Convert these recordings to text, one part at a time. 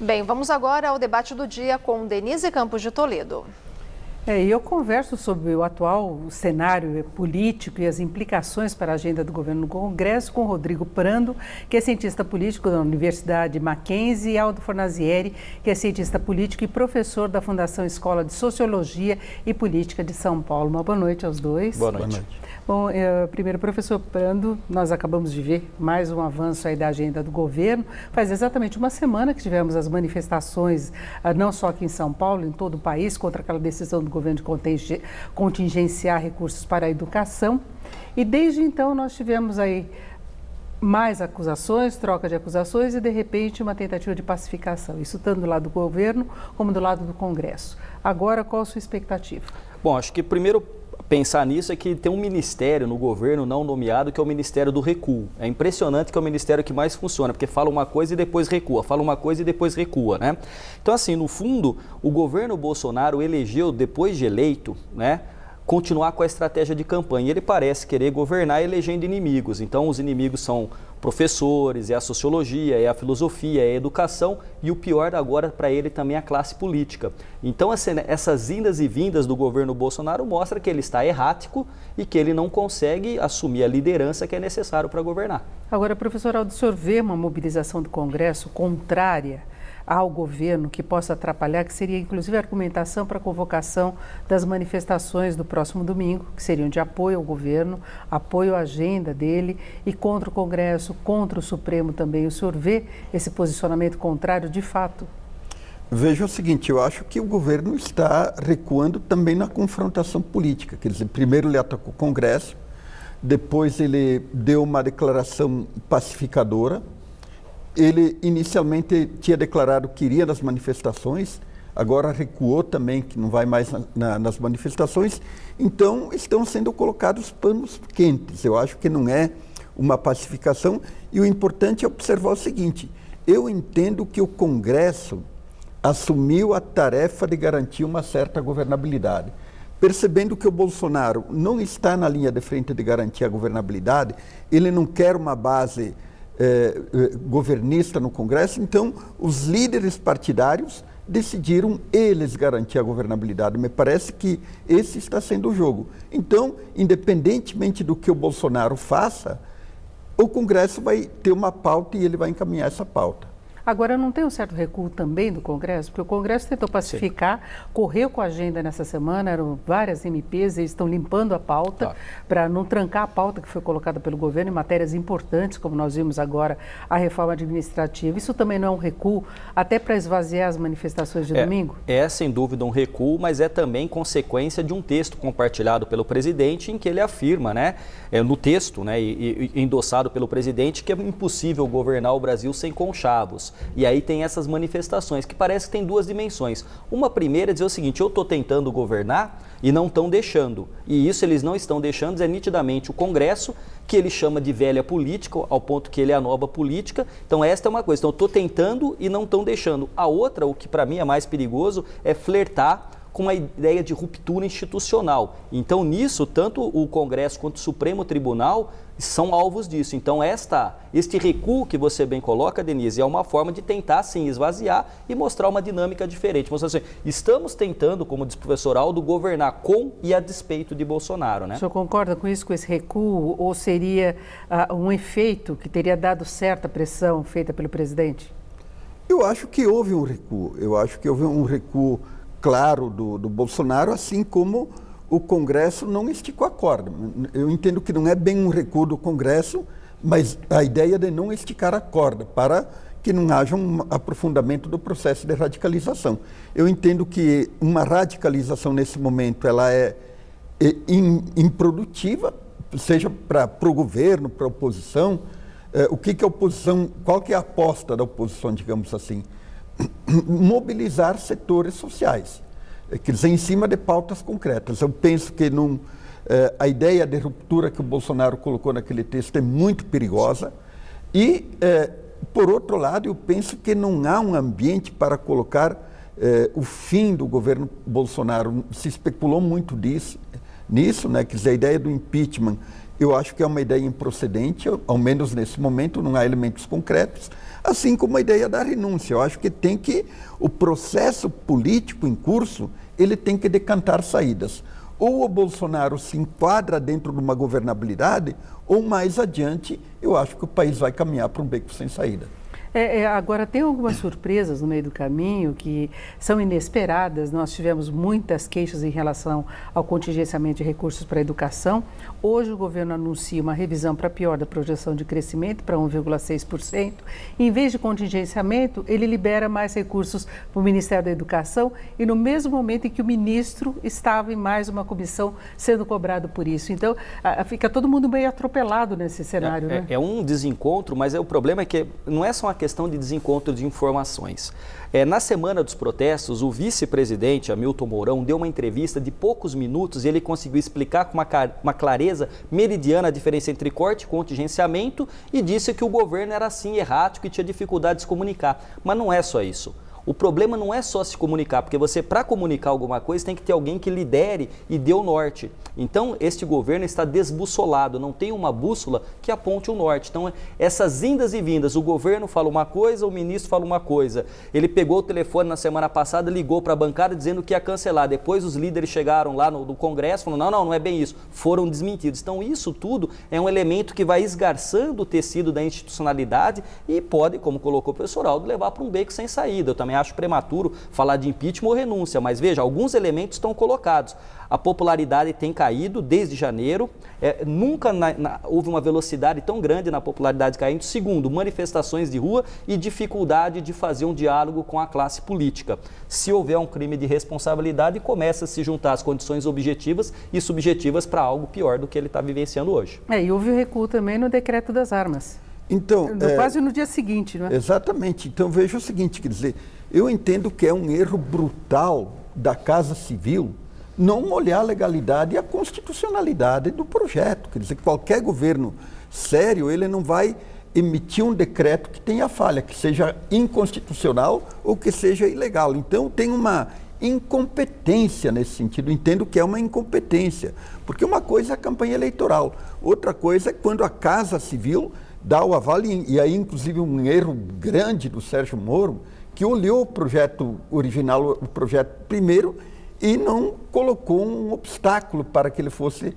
Bem, vamos agora ao debate do dia com Denise Campos de Toledo. Eu converso sobre o atual cenário político e as implicações para a agenda do governo no Congresso com Rodrigo Prando, que é cientista político da Universidade Mackenzie, e Aldo Fornazieri, que é cientista político e professor da Fundação Escola de Sociologia e Política de São Paulo. Uma boa noite aos dois. Boa noite. Boa noite. Bom, primeiro, professor Prando, nós acabamos de ver mais um avanço aí da agenda do governo. Faz exatamente uma semana que tivemos as manifestações, não só aqui em São Paulo, em todo o país, contra aquela decisão do governo de contingenciar recursos para a educação. E desde então nós tivemos aí mais acusações, troca de acusações e, de repente, uma tentativa de pacificação. Isso tanto do lado do governo como do lado do Congresso. Agora, qual a sua expectativa? Bom, acho que primeiro pensar nisso é que tem um ministério no governo não nomeado que é o Ministério do Recuo. É impressionante que é o ministério que mais funciona, porque fala uma coisa e depois recua, fala uma coisa e depois recua, né? Então, assim, no fundo, o governo Bolsonaro elegeu, depois de eleito, né, continuar com a estratégia de campanha. Ele parece querer governar elegendo inimigos. Então, os inimigos são professores, é a sociologia, é a filosofia, é a educação e o pior agora para ele também é a classe política. Então, essas indas e vindas do governo Bolsonaro mostram que ele está errático e que ele não consegue assumir a liderança que é necessário para governar. Agora, professor Aldo, o senhor vê uma mobilização do Congresso contrária ao governo que possa atrapalhar, que seria inclusive a argumentação para a convocação das manifestações do próximo domingo, que seriam de apoio ao governo, apoio à agenda dele e contra o Congresso, contra o Supremo também. O senhor vê esse posicionamento contrário de fato? Veja o seguinte, eu acho que o governo está recuando também na confrontação política. Quer dizer, primeiro ele atacou o Congresso, depois ele deu uma declaração pacificadora. Ele inicialmente tinha declarado que iria nas manifestações, agora recuou também, que não vai mais nas manifestações. Então, estão sendo colocados panos quentes. Eu acho que não é uma pacificação. E o importante é observar o seguinte, eu entendo que o Congresso assumiu a tarefa de garantir uma certa governabilidade. Percebendo que o Bolsonaro não está na linha de frente de garantir a governabilidade, ele não quer uma base governista no Congresso, então os líderes partidários decidiram eles garantir a governabilidade. Me parece que esse está sendo o jogo. Então, independentemente do que o Bolsonaro faça, o Congresso vai ter uma pauta e ele vai encaminhar essa pauta. Agora, não tem um certo recuo também do Congresso? Porque o Congresso tentou pacificar, correu com a agenda nessa semana, eram várias MPs, eles estão limpando a pauta para não trancar a pauta que foi colocada pelo governo em matérias importantes, como nós vimos agora, a reforma administrativa. Isso também não é um recuo, até para esvaziar as manifestações de domingo? É, sem dúvida, um recuo, mas é também consequência de um texto compartilhado pelo presidente em que ele afirma, né, no texto, né, e endossado pelo presidente, que é impossível governar o Brasil sem conchavos. E aí tem essas manifestações que parece que tem duas dimensões. Uma primeira é dizer o seguinte, eu estou tentando governar e não estão deixando. E isso eles não estão deixando, é nitidamente o Congresso, que ele chama de velha política, ao ponto que ele é a nova política. Então esta é uma coisa, então eu estou tentando e não estão deixando. A outra, o que para mim é mais perigoso, é flertar com a ideia de ruptura institucional. Então, nisso, tanto o Congresso quanto o Supremo Tribunal são alvos disso. Então, este recuo que você bem coloca, Denise, é uma forma de tentar, sim, esvaziar e mostrar uma dinâmica diferente. Mostrar assim, estamos tentando, como diz o professor Aldo, governar com e a despeito de Bolsonaro, né? O senhor concorda com isso, com esse recuo, ou seria um efeito que teria dado certa pressão feita pelo presidente? Eu acho que houve um recuo. Eu acho que houve um recuo claro do Bolsonaro, assim como o Congresso não esticou a corda. Eu entendo que não é bem um recuo do Congresso, mas a ideia de não esticar a corda para que não haja um aprofundamento do processo de radicalização. Eu entendo que uma radicalização nesse momento ela é improdutiva, seja para o governo, para a oposição. O que a oposição, qual que é a aposta da oposição, digamos assim? Mobilizar setores sociais, quer dizer, em cima de pautas concretas. Eu penso que a ideia de ruptura que o Bolsonaro colocou naquele texto é muito perigosa e, por outro lado, eu penso que não há um ambiente para colocar o fim do governo Bolsonaro. Se especulou muito nisso, né? Quer dizer, a ideia do impeachment eu acho que é uma ideia improcedente, ao menos nesse momento não há elementos concretos, assim como a ideia da renúncia. Eu acho que o processo político em curso, ele tem que decantar saídas. Ou o Bolsonaro se enquadra dentro de uma governabilidade, ou mais adiante, eu acho que o país vai caminhar para um beco sem saída. Agora, tem algumas surpresas no meio do caminho que são inesperadas. Nós tivemos muitas queixas em relação ao contingenciamento de recursos para a educação. Hoje o governo anuncia uma revisão para pior da projeção de crescimento para 1,6%. Em vez de contingenciamento, ele libera mais recursos para o Ministério da Educação e no mesmo momento em que o ministro estava em mais uma comissão sendo cobrado por isso. Então, fica todo mundo meio atropelado nesse cenário, né? É um desencontro, mas o problema é que não é só uma questão de desencontro de informações. Na semana dos protestos, o vice-presidente Hamilton Mourão deu uma entrevista de poucos minutos e ele conseguiu explicar com uma clareza meridiana a diferença entre corte e contingenciamento e disse que o governo era assim errático e tinha dificuldade de se comunicar. Mas não é só isso. O problema não é só se comunicar, porque você, para comunicar alguma coisa, tem que ter alguém que lidere e dê o norte. Então, este governo está desbussolado, não tem uma bússola que aponte o norte. Então, essas indas e vindas, o governo fala uma coisa, o ministro fala uma coisa. Ele pegou o telefone na semana passada, ligou para a bancada dizendo que ia cancelar. Depois os líderes chegaram lá no Congresso, falaram, não é bem isso. Foram desmentidos. Então, isso tudo é um elemento que vai esgarçando o tecido da institucionalidade e pode, como colocou o professor Aldo, levar para um beco sem saída. Eu também acho prematuro falar de impeachment ou renúncia, mas veja, alguns elementos estão colocados. A popularidade tem caído desde janeiro, nunca houve uma velocidade tão grande na popularidade caindo. Segundo, manifestações de rua e dificuldade de fazer um diálogo com a classe política. Se houver um crime de responsabilidade, começa a se juntar as condições objetivas e subjetivas para algo pior do que ele está vivenciando hoje. E houve o recuo também no decreto das armas. Então, quase no dia seguinte, não é? Exatamente. Então, veja o seguinte, quer dizer, eu entendo que é um erro brutal da Casa Civil não olhar a legalidade e a constitucionalidade do projeto. Quer dizer, qualquer governo sério, ele não vai emitir um decreto que tenha falha, que seja inconstitucional ou que seja ilegal. Então, tem uma incompetência nesse sentido. Entendo que é uma incompetência, porque uma coisa é a campanha eleitoral, outra coisa é quando a Casa Civil dá o aval, e aí inclusive um erro grande do Sérgio Moro, que olhou o projeto original, o projeto primeiro, e não colocou um obstáculo para que ele fosse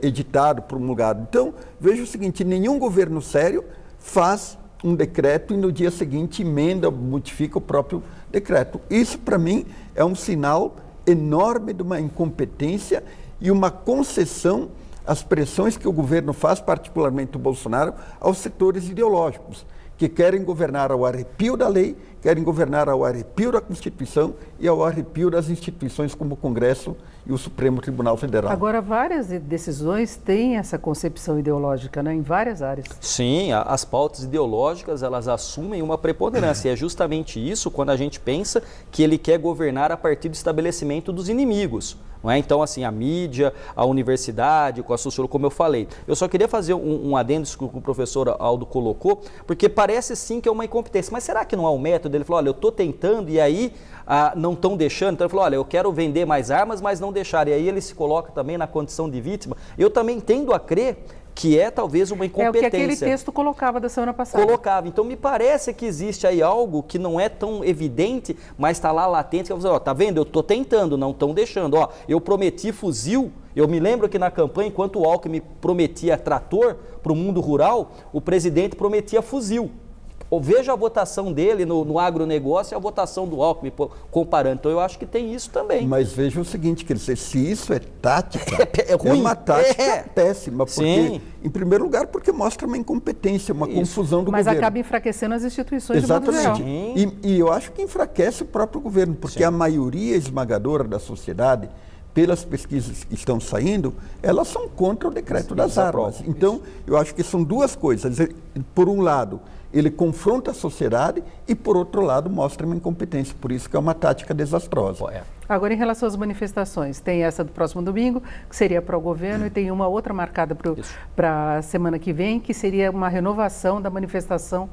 editado, promulgado. Então, veja o seguinte, nenhum governo sério faz um decreto e no dia seguinte emenda, modifica o próprio decreto. Isso, para mim, é um sinal enorme de uma incompetência e uma concessão às pressões que o governo faz, particularmente o Bolsonaro, aos setores ideológicos, que querem governar ao arrepio da lei, querem governar ao arrepio da Constituição e ao arrepio das instituições como o Congresso e o Supremo Tribunal Federal. Agora, várias decisões têm essa concepção ideológica, né, em várias áreas. Sim, as pautas ideológicas, elas assumem uma preponderância. E é justamente isso quando a gente pensa que ele quer governar a partir do estabelecimento dos inimigos. Não é? Então, assim, a mídia, a universidade, com a sociologia, como eu falei. Eu só queria fazer um adendo que o professor Aldo colocou, porque parece sim que é uma incompetência. Mas será que não há um método? Ele falou, olha, eu estou tentando e aí não estão deixando. Então ele falou, olha, eu quero vender mais armas, mas não deixar. E aí ele se coloca também na condição de vítima. Eu também tendo a crer que é talvez uma incompetência. É o que aquele texto colocava da semana passada. Colocava. Então me parece que existe aí algo que não é tão evidente, mas está lá latente. Que tá vendo? Eu estou tentando, não estão deixando. Ó, eu prometi fuzil. Eu me lembro que na campanha, enquanto o Alckmin prometia trator para o mundo rural, o presidente prometia fuzil. Veja a votação dele no agronegócio e a votação do Alckmin, comparando. Então, eu acho que tem isso também. Mas veja o seguinte, quer dizer, se isso é tática, é ruim. Uma tática péssima. Porque, sim. Em primeiro lugar, porque mostra uma incompetência, uma confusão do Mas governo. Mas acaba enfraquecendo as instituições Exatamente. de modo geral. E eu acho que enfraquece o próprio governo, porque a maioria esmagadora da sociedade, pelas pesquisas que estão saindo, elas são contra o decreto das armas. Então, eu acho que são duas coisas. Por um lado, ele confronta a sociedade e, por outro lado, mostra uma incompetência. Por isso que é uma tática desastrosa. Agora, em relação às manifestações, tem essa do próximo domingo, que seria para o governo, e tem uma outra marcada para a semana que vem, que seria uma renovação da manifestação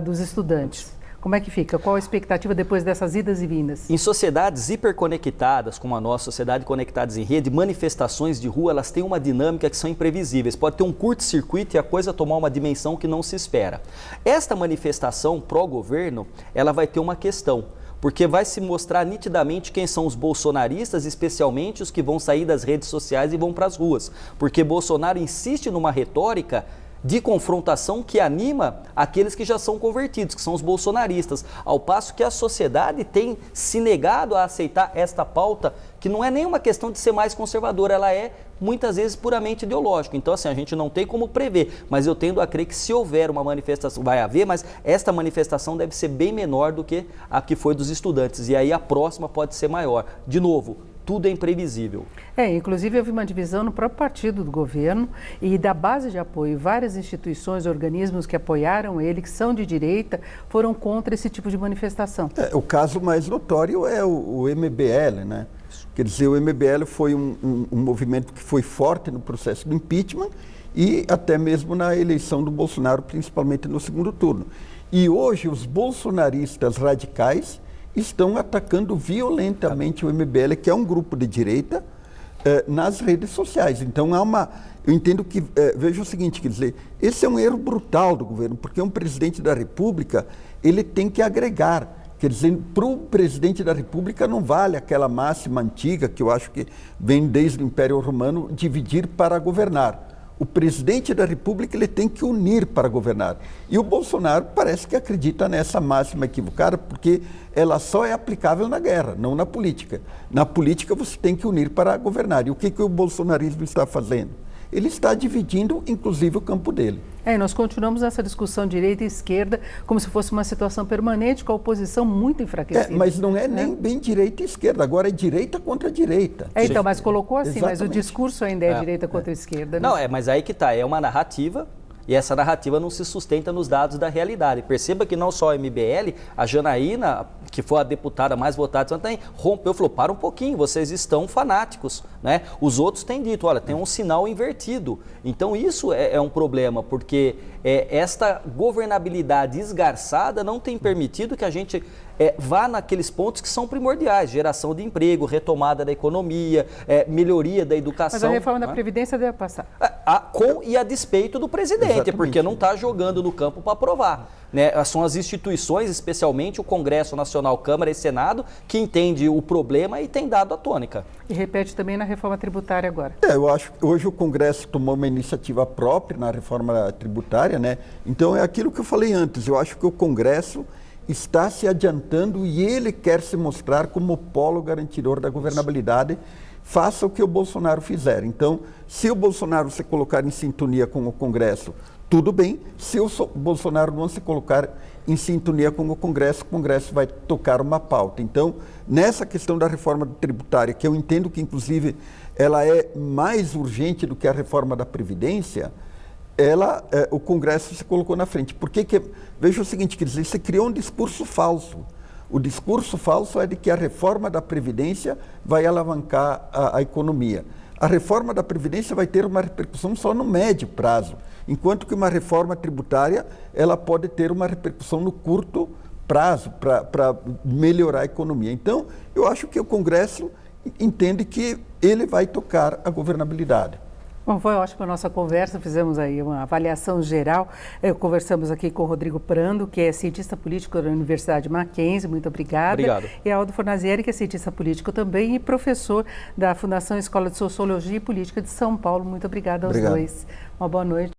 dos estudantes. Como é que fica? Qual a expectativa depois dessas idas e vindas? Em sociedades hiperconectadas, como a nossa sociedade conectadas em rede, manifestações de rua, elas têm uma dinâmica que são imprevisíveis. Pode ter um curto-circuito e a coisa tomar uma dimensão que não se espera. Esta manifestação pró-governo, ela vai ter uma questão, porque vai se mostrar nitidamente quem são os bolsonaristas, especialmente os que vão sair das redes sociais e vão para as ruas. Porque Bolsonaro insiste numa retórica de confrontação que anima aqueles que já são convertidos, que são os bolsonaristas, ao passo que a sociedade tem se negado a aceitar esta pauta, que não é nenhuma questão de ser mais conservadora, ela é muitas vezes puramente ideológica. Então, assim, a gente não tem como prever, mas eu tendo a crer que se houver uma manifestação, vai haver, mas esta manifestação deve ser bem menor do que a que foi dos estudantes, e aí a próxima pode ser maior. De novo, tudo é imprevisível. Inclusive houve uma divisão no próprio partido do governo e da base de apoio. Várias instituições, organismos que apoiaram ele, que são de direita, foram contra esse tipo de manifestação. O caso mais notório é o MBL, né? Quer dizer, o MBL foi um movimento que foi forte no processo do impeachment e até mesmo na eleição do Bolsonaro, principalmente no segundo turno. E hoje os bolsonaristas radicais estão atacando violentamente o MBL, que é um grupo de direita, nas redes sociais. Então, eu entendo que, veja o seguinte, quer dizer, esse é um erro brutal do governo, porque um presidente da República, ele tem que agregar. Quer dizer, para o presidente da República não vale aquela máxima antiga, que eu acho que vem desde o Império Romano, dividir para governar. O presidente da República ele tem que unir para governar. E o Bolsonaro parece que acredita nessa máxima equivocada, porque ela só é aplicável na guerra, não na política. Na política você tem que unir para governar. E o que o bolsonarismo está fazendo? Ele está dividindo, inclusive, o campo dele. Nós continuamos essa discussão direita e esquerda como se fosse uma situação permanente, com a oposição muito enfraquecida. Mas não é nem bem direita e esquerda, agora é direita contra direita. Então, mas colocou assim, Exatamente. mas o discurso ainda é direita contra esquerda. Né? Não, mas aí que está, é uma narrativa. E essa narrativa não se sustenta nos dados da realidade. Perceba que não só a MBL, a Janaína, que foi a deputada mais votada, também rompeu, falou, para um pouquinho, vocês estão fanáticos, né? Os outros têm dito, olha, tem um sinal invertido. Então isso é um problema, porque esta governabilidade esgarçada não tem permitido que a gente vá naqueles pontos que são primordiais, geração de emprego, retomada da economia, melhoria da educação. Mas a reforma da Previdência deve passar. Com e a despeito do presidente. Exatamente. Porque não está jogando no campo para aprovar. Né? São as instituições, especialmente o Congresso Nacional, Câmara e Senado, que entende o problema e tem dado a tônica. E repete também na reforma tributária agora. Eu acho que hoje o Congresso tomou uma iniciativa própria na reforma tributária, né? Então é aquilo que eu falei antes, eu acho que o Congresso está se adiantando e ele quer se mostrar como polo garantidor da governabilidade, faça o que o Bolsonaro fizer. Então, se o Bolsonaro se colocar em sintonia com o Congresso, tudo bem. Se o Bolsonaro não se colocar em sintonia com o Congresso vai tocar uma pauta. Então, nessa questão da reforma tributária, que eu entendo que, inclusive, ela é mais urgente do que a reforma da Previdência, o Congresso se colocou na frente. Porque, veja o seguinte, quer dizer, você criou um discurso falso. O discurso falso é de que a reforma da Previdência vai alavancar a economia. A reforma da Previdência vai ter uma repercussão só no médio prazo, enquanto que uma reforma tributária ela pode ter uma repercussão no curto prazo para melhorar a economia. Então, eu acho que o Congresso entende que ele vai tocar a governabilidade. Bom, foi ótima a nossa conversa, fizemos aí uma avaliação geral. Conversamos aqui com o Rodrigo Prando, que é cientista político da Universidade Mackenzie, muito obrigada. Obrigado. E Aldo Fornazieri, que é cientista político também e professor da Fundação Escola de Sociologia e Política de São Paulo. Muito obrigada aos dois. Uma boa noite.